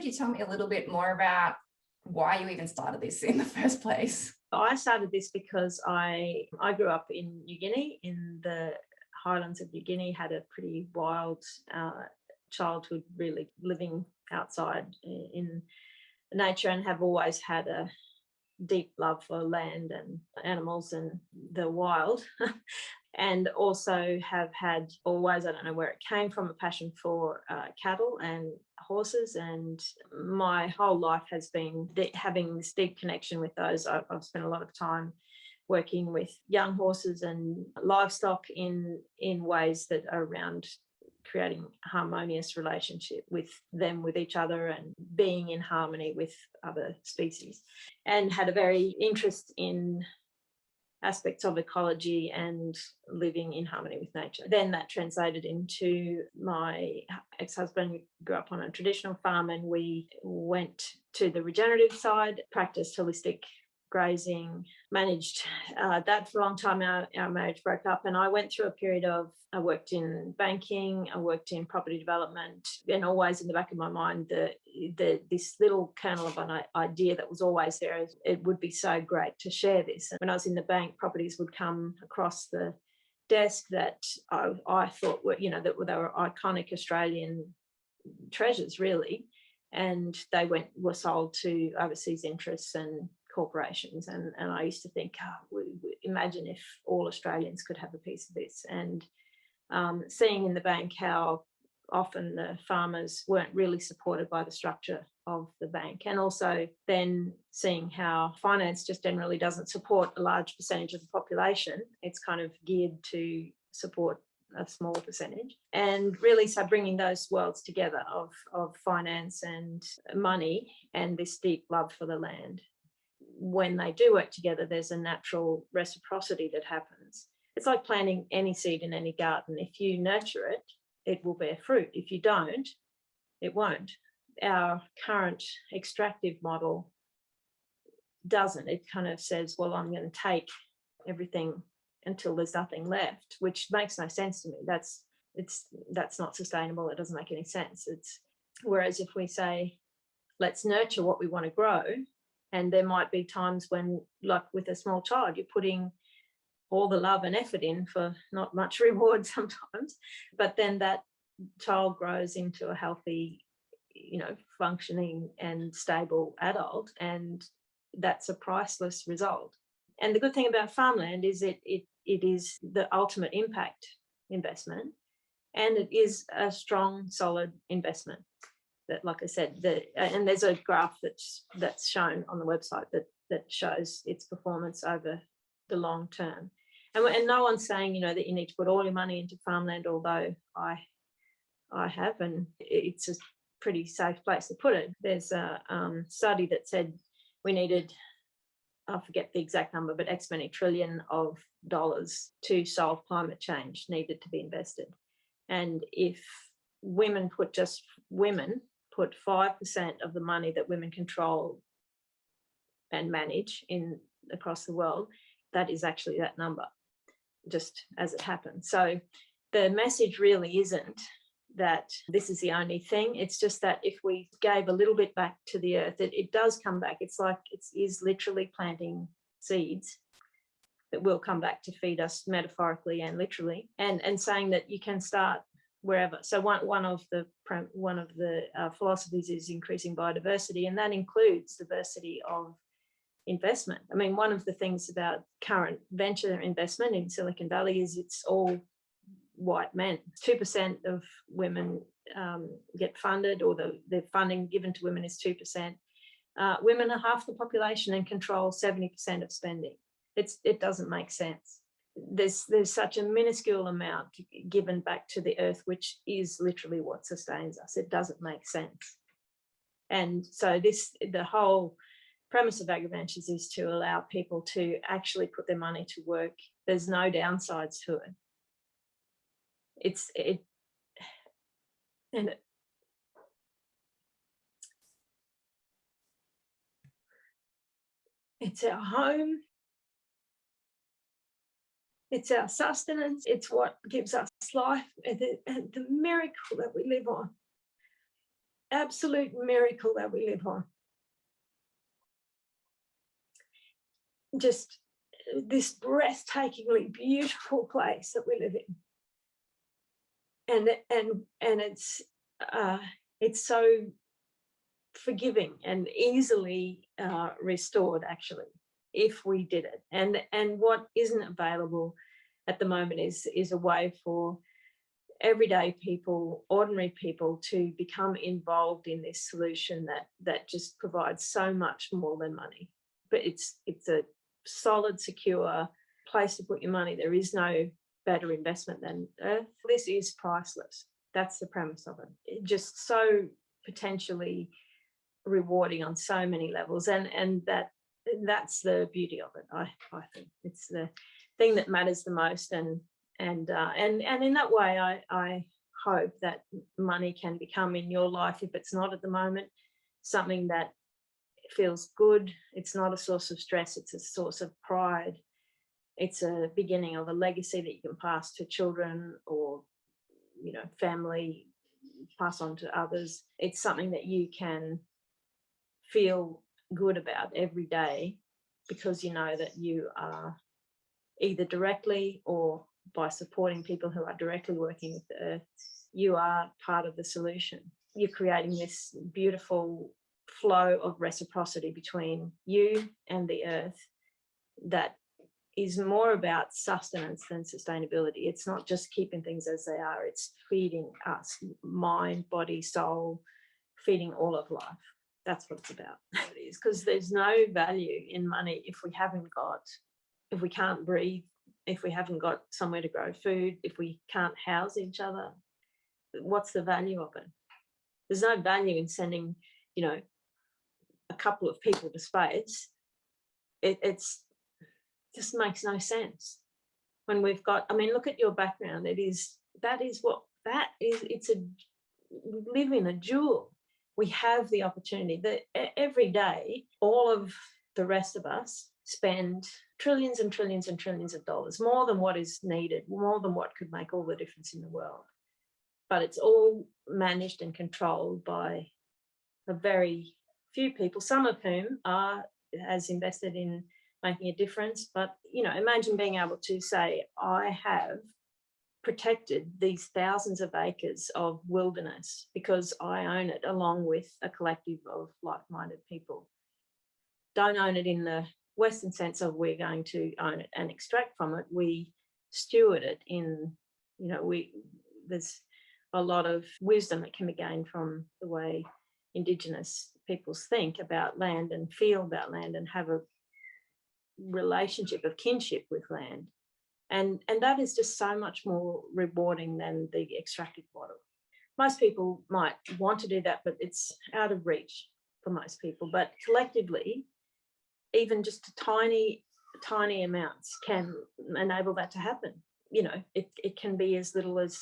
could you tell me a little bit more about why you even started this in the first place? I started this because I grew up in New Guinea, in the highlands of New Guinea, had a pretty wild childhood, really living outside in nature, and have always had a deep love for land and animals and the wild. And also have had always, I don't know where it came from, a passion for cattle and horses. And my whole life has been having this deep connection with those. I've spent a lot of time working with young horses and livestock in ways that are around creating harmonious relationship with them, with each other, and being in harmony with other species, and had a very interest in aspects of ecology and living in harmony with nature. Then that translated into my ex-husband. We grew up on a traditional farm, and we went to the regenerative side, practiced holistic grazing, managed that for a long time. Our marriage broke up, and I went through a period of, I worked in banking, I worked in property development, and always in the back of my mind, this little kernel of an idea that was always there. It would be so great to share this. And when I was in the bank, properties would come across the desk that I thought were, that they were iconic Australian treasures, really, and they were sold to overseas interests and corporations, and I used to think, imagine if all Australians could have a piece of this. And seeing in the bank how often the farmers weren't really supported by the structure of the bank, and also then seeing how finance just generally doesn't support a large percentage of the population. It's kind of geared to support a small percentage, and really so bringing those worlds together of finance and money and this deep love for the land. When they do work together, there's a natural reciprocity that happens. It's like planting any seed in any garden. If you nurture it, it will bear fruit. If you don't, it won't. Our current extractive model doesn't. It kind of says, well, I'm going to take everything until there's nothing left, which makes no sense to me. That's not sustainable. It doesn't make any sense. Whereas if we say, let's nurture what we want to grow, and there might be times when, like with a small child, you're putting all the love and effort in for not much reward sometimes, but then that child grows into a healthy, functioning and stable adult, and that's a priceless result. And the good thing about farmland is it is the ultimate impact investment, and it is a strong, solid investment. That, like I said, and there's a graph that's shown on the website that shows its performance over the long term. And no one's saying, that you need to put all your money into farmland, although I have, and it's a pretty safe place to put it. There's a study that said we needed, I forget the exact number, but X many trillion of dollars to solve climate change needed to be invested. And if women put 5% of the money that women control and manage across the world, that is actually that number, just as it happens. So the message really isn't that this is the only thing. It's just that if we gave a little bit back to the earth, it does come back. It's like it is literally planting seeds that will come back to feed us metaphorically and literally, and saying that you can start wherever. So one of the philosophies is increasing biodiversity, and that includes diversity of investment. I mean, one of the things about current venture investment in Silicon Valley is it's all white men. 2% of women get funded, or the funding given to women is 2%. Women are half the population and control 70% of spending. It doesn't make sense. There's such a minuscule amount given back to the earth, which is literally what sustains us. It doesn't make sense. And so the whole premise of AgriVentures is to allow people to actually put their money to work. There's no downsides to it. It's our home. It's our sustenance. It's what gives us life, and the miracle that we live on. absolute miracle that we live on. Just this breathtakingly beautiful place that we live in, and it's so forgiving and easily restored, actually, if we did it. And what isn't available at the moment is a way for everyday people, ordinary people, to become involved in this solution that just provides so much more than money. But it's a solid, secure place to put your money. There is no better investment than earth. This is priceless. That's the premise of it. Just so potentially rewarding on so many levels, and that's the beauty of it. I think it's the thing that matters the most, and in that way, I hope that money can become in your life, if it's not at the moment, something that feels good. It's not a source of stress, it's a source of pride. It's a beginning of a legacy that you can pass to children or, family, pass on to others. It's something that you can feel good about every day, because you know that you are either directly or by supporting people who are directly working with the earth, you are part of the solution. You're creating this beautiful flow of reciprocity between you and the earth that is more about sustenance than sustainability. It's not just keeping things as they are, it's feeding us, mind, body, soul, feeding all of life. That's what it's about. It is, because there's no value in money if we can't breathe, if we haven't got somewhere to grow food, if we can't house each other. What's the value of it? There's no value in sending, a couple of people to space. It's just makes no sense when we've got, look at your background. We live in a jewel. We have the opportunity that every day, all of the rest of us spend trillions and trillions and trillions of dollars, more than what is needed, more than what could make all the difference in the world. But it's all managed and controlled by a very few people, some of whom are as invested in making a difference. But, imagine being able to say, I have protected these thousands of acres of wilderness because I own it, along with a collective of like-minded people. Don't own it in the Western sense of we're going to own it and extract from it. We steward it in, there's a lot of wisdom that can be gained from the way Indigenous peoples think about land and feel about land and have a relationship of kinship with land. And that is just so much more rewarding than the extractive model. Most people might want to do that, but it's out of reach for most people. But collectively, even just tiny amounts can enable that to happen. It can be as little as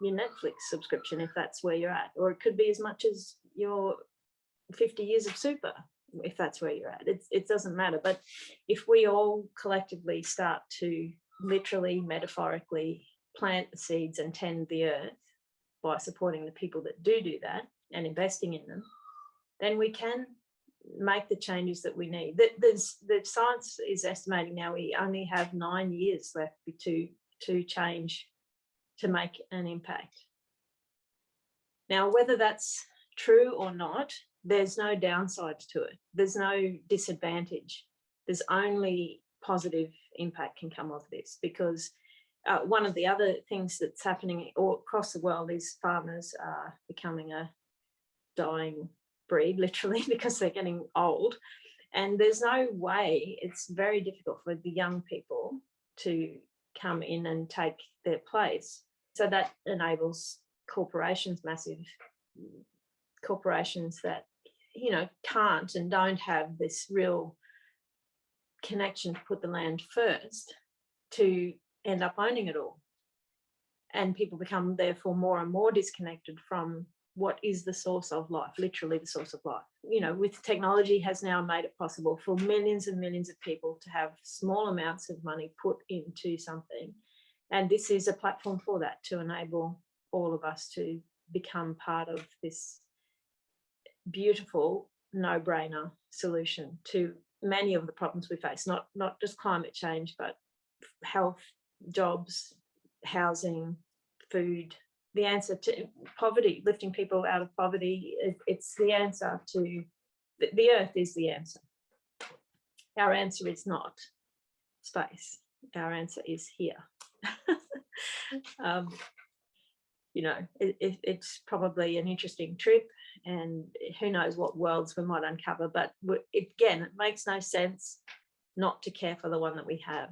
your Netflix subscription, if that's where you're at, or it could be as much as your 50 years of super, if that's where you're at. It doesn't matter. But if we all collectively start to literally, metaphorically plant the seeds and tend the earth by supporting the people that do that and investing in them, then we can make the changes that we need. The science is estimating now we only have 9 years left to change, to make an impact. Now, whether that's true or not, there's no downsides to it. There's no disadvantage. There's only positive impact can come of this, because one of the other things that's happening all across the world is farmers are becoming a dying breed, literally, because they're getting old. And there's no way, it's very difficult for the young people to come in and take their place. So that enables corporations, massive corporations that, can't and don't have this real connection to put the land first, to end up owning it all. And people become therefore more and more disconnected from what is the source of life, literally the source of life. With technology has now made it possible for millions and millions of people to have small amounts of money put into something. And this is a platform for that, to enable all of us to become part of this beautiful no-brainer solution to many of the problems we face, not just climate change, but health, jobs, housing, food. The answer to poverty, lifting people out of poverty, it's the answer to, the earth is the answer. Our answer is not space. Our answer is here. It's probably an interesting trip, and who knows what worlds we might uncover, but again, it makes no sense not to care for the one that we have.